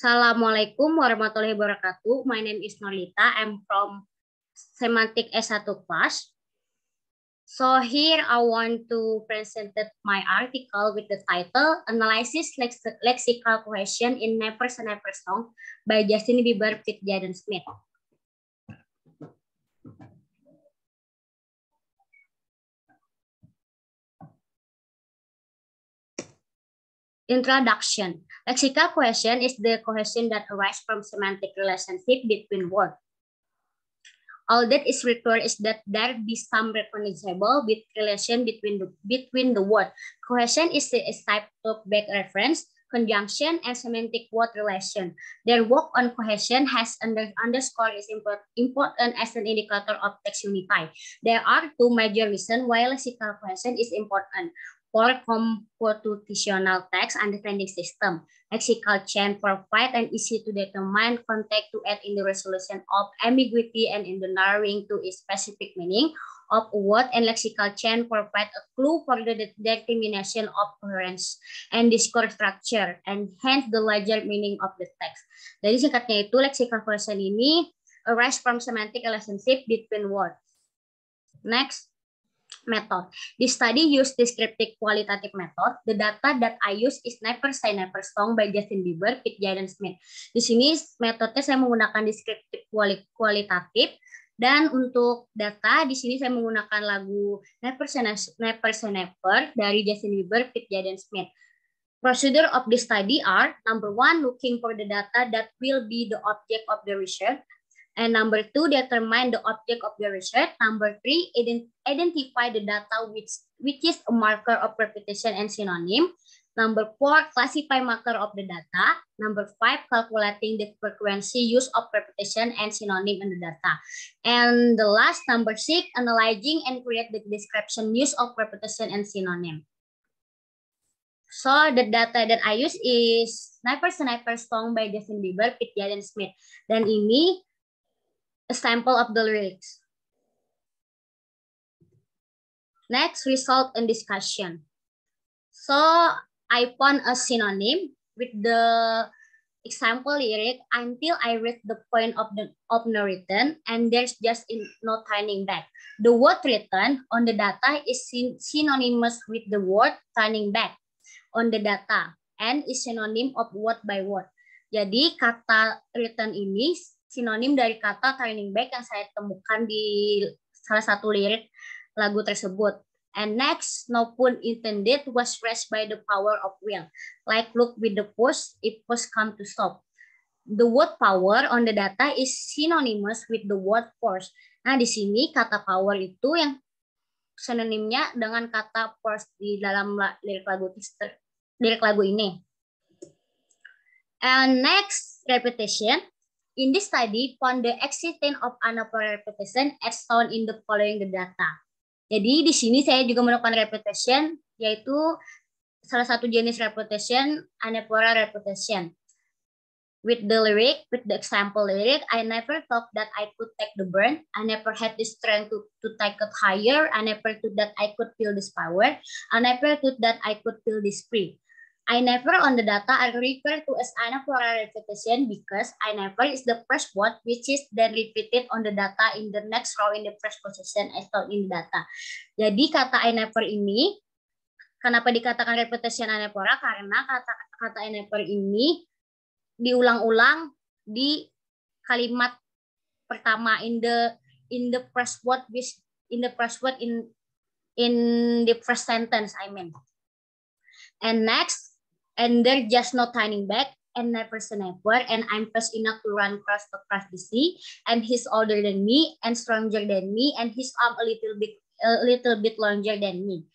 Assalamualaikum warahmatullahi wabarakatuh. My name is Norlita. I'm from Semantic S1 class. So here I want to present my article with the title Analysis Lexical Question in Never Say Never Song by Justin Bieber, Pete Jaden Smith. Introduction. Lexical question is the question that arises from semantic relationship between words. All that is required is that there be some recognizable with relation between the word. Question is a type of back reference, conjunction, and semantic word relation. Their work on cohesion has underscore is important as an indicator of text unity. There are two major reasons why lexical cohesion is important. For computational text understanding system, lexical chain provide an easy to determine context to add in the resolution of ambiguity and in the narrowing to a specific meaning of a word, and lexical chain provide a clue for the determination of coherence and discourse structure and hence the larger meaning of the text. Jadi singkatnya itu lexical cohesion ini arise from semantic relationship between words. Next. Method. This study used descriptive qualitative method. The data that I use is Never Say Never Song by Justin Bieber, Pete Jaden Smith. Di sini metodenya saya menggunakan deskriptif kualitatif, dan untuk data di sini saya menggunakan lagu Never Say Never dari Justin Bieber, Pete Jaden Smith. Procedure of the study are: number 1, looking for the data that will be the object of the research. And number 2, determine the object of the research. Number 3, identify the data which is a marker of repetition and synonym. Number 4, classify marker of the data. Number 5, calculating the frequency use of repetition and synonym in the data. And the last, number 6, analyzing and create the description use of repetition and synonym. So the data that I use is Never Say Never Song by Justin Bieber, Pete Jaden Smith. Dan ini a sample of the lyrics. Next, result and discussion. So I found a synonym with the example lyric until I read the point of no return, and there's just no turning back. The word return on the data is synonymous with the word turning back on the data and is synonym of word by word. Jadi kata return ini sinonim dari kata turning back yang saya temukan di salah satu lirik lagu tersebut. And next, no pun intended was raised by the power of will. Like look with the push, if push come to stop. The word power on the data is synonymous with the word force. Nah, di sini kata power itu yang sinonimnya dengan kata force di dalam lirik lagu ini. And next, repetition. In this study, found the existence of anaphora repetition as shown in the following the data. Jadi di sini saya juga menemukan repetition, yaitu salah satu jenis repetition, anaphora repetition. With the example lyric, I never thought that I could take the burn. I never had the strength to take it higher. I never thought that I could feel this power. I never thought that I could feel this free. I never on the data I refer to as anaphora repetition because I never is the first word which is then repeated on the data in the next row in the first position as shown in the data. Jadi kata I never ini kenapa dikatakan repetition anaphora? Karena kata I never ini diulang-ulang di kalimat pertama in the first word in the first sentence I mean. And next, and there's just no turning back, and never say never, and I'm fast enough to run across the sea, and he's older than me, and stronger than me, and his arm a little bit longer than me.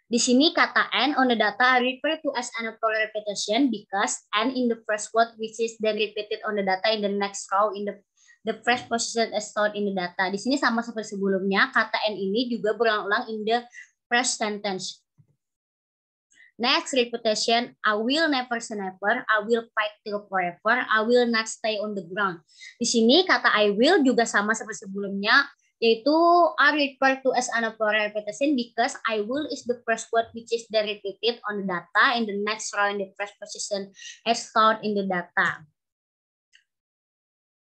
Di sini kata and on the data refer to as anaphora repetition because and in the first word which is then repeated on the data in the next row in the first position as stored in the data. Di sini sama seperti sebelumnya, kata and ini juga berulang-ulang in the first sentence. Next, repetition, I will never say never, I will fight till forever, I will not stay on the ground. Di sini kata I will juga sama seperti sebelumnya, yaitu are referred to as anaphora repetition because I will is the first word which is then repeated on the data in the next row in the first position as stored in the data.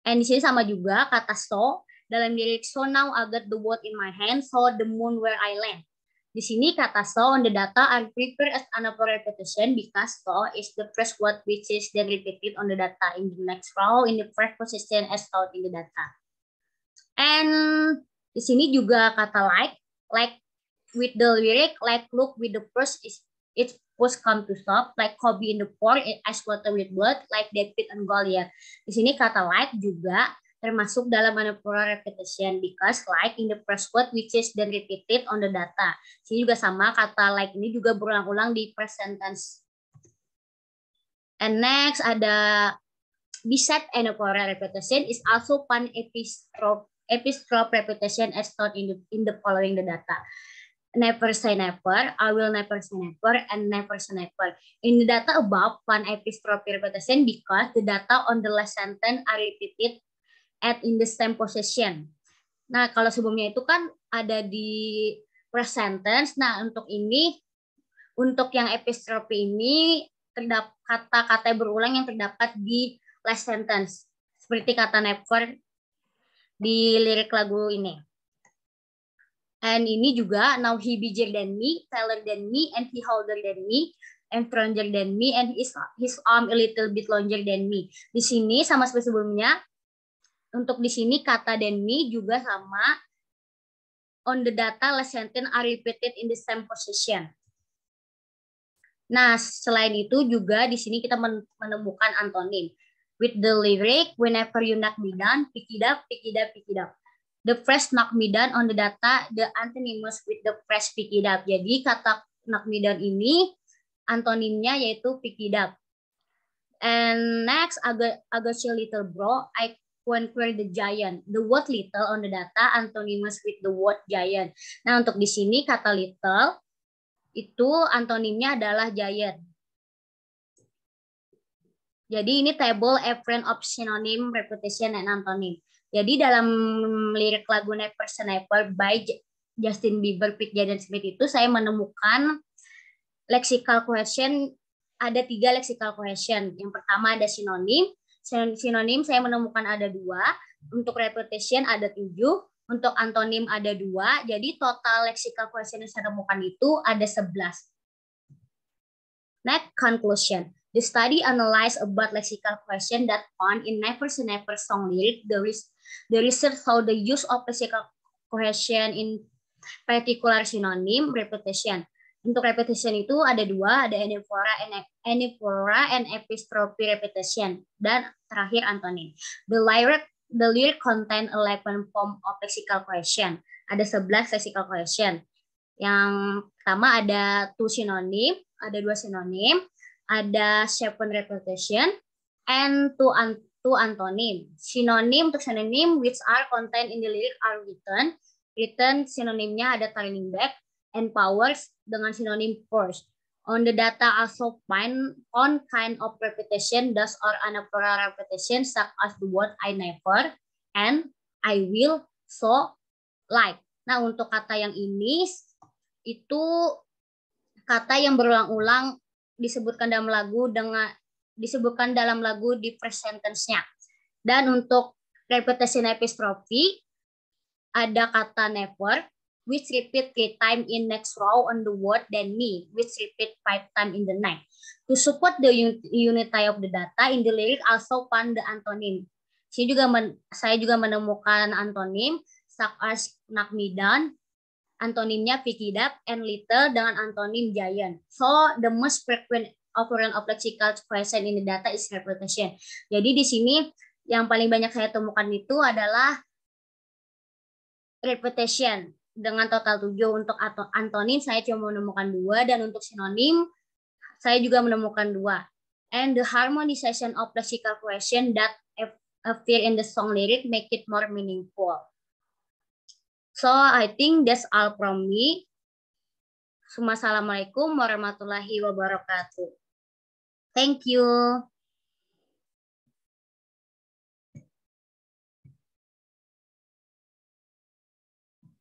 And di sini sama juga kata so dalam lirik so now I got the word in my hand, so the moon where I land. Di sini kata so on the data are prepared as another repetition because so is the first word which is then repeated on the data in the next row in the first position as stored in the data. And di sini juga kata like with the lyric, like look with the first is it was come to stop, like Kobe in the port, ice water with blood, like David and Goliath. Di sini kata like juga termasuk dalam manipular repetition because like in the first word which is then repeated on the data. Sini juga sama, kata like ini juga berulang-ulang di present tense. And next ada beside anaphora repetition is also pan epistrophe repetition as taught in the following the data. Never say never, I will never say never, and never say never. In the data above, pan epistrophe repetition because the data on the last sentence are repeated at in the same position. Nah, kalau sebelumnya itu kan ada di present sentence. Nah, untuk yang epistrophe ini terdapat kata-kata berulang yang terdapat di last sentence. Seperti kata never di lirik lagu ini. And ini juga now he bigger than me, taller than me, and he older than me, and stronger than me, and his arm a little bit longer than me. Di sini sama seperti sebelumnya. Untuk di sini kata than me juga sama on the data last sentence are repeated in the same position. Nah, selain itu juga di sini kita menemukan antonim. With the lyric, whenever you knock me down, pick it up, pick it up, pick it up. The phrase knock me down on the data, the antonyms with the phrase pick it up. Jadi kata knock me down ini antonimnya yaitu pick it up. And next, I got you little bro, I conquer the giant. The word little on the data antonymous with the word giant. Nah, untuk di sini kata little itu antonimnya adalah giant. Jadi ini table a friend of synonym, repetition, and antonym. Jadi dalam lirik lagu Never Say Never by Justin Bieber, Pete Jaden Smith itu saya menemukan lexical question, ada 3 lexical question. Yang pertama ada sinonim. Sinonim saya menemukan ada 2. Untuk repetition ada 7. Untuk antonim ada 2. Jadi total lexical question yang saya temukan itu ada 11. Next, conclusion. The study analyzed about lexical question that found in Never Say Never song lyric. The research found the use of lexical question in particular synonym, repetition. Untuk repetition itu ada 2, ada anaphora and epistrophe repetition, dan terakhir antonym. The lyric contain 11 form of lexical question. Ada 11 lexical question. Yang pertama ada 2 synonym, ada 2 synonym, ada 7 repetition, and 2 antonym. Synonym untuk synonym which are contained in the lyric are written synonymnya ada turning back, and powers dengan sinonim force. On the data also find on kind of repetition, thus or anaphora repetition such as the word I never, and I will, so, like. Nah, untuk kata yang ini itu kata yang berulang-ulang disebutkan dalam lagu di present tense-nya. Dan untuk repetition epistrophe ada kata never which repeat 3 times in next row on the word than me, which repeat 5 times in the next. To support the unity of the data in the lyric also found the antonym. Saya juga menemukan antonim such as knock me down, antonimnya pick it up, and little dengan antonim giant. So the most frequent occurrence of lexical question in the data is repetition. Jadi di sini yang paling banyak saya temukan itu adalah repetition dengan total 7. Untuk antonim saya cuma menemukan 2, dan untuk sinonim saya juga menemukan 2. And the harmonization of lexical question that appear in the song lyric make it more meaningful. So I think that's all from me. Assalamualaikum warahmatullahi wabarakatuh. Thank you.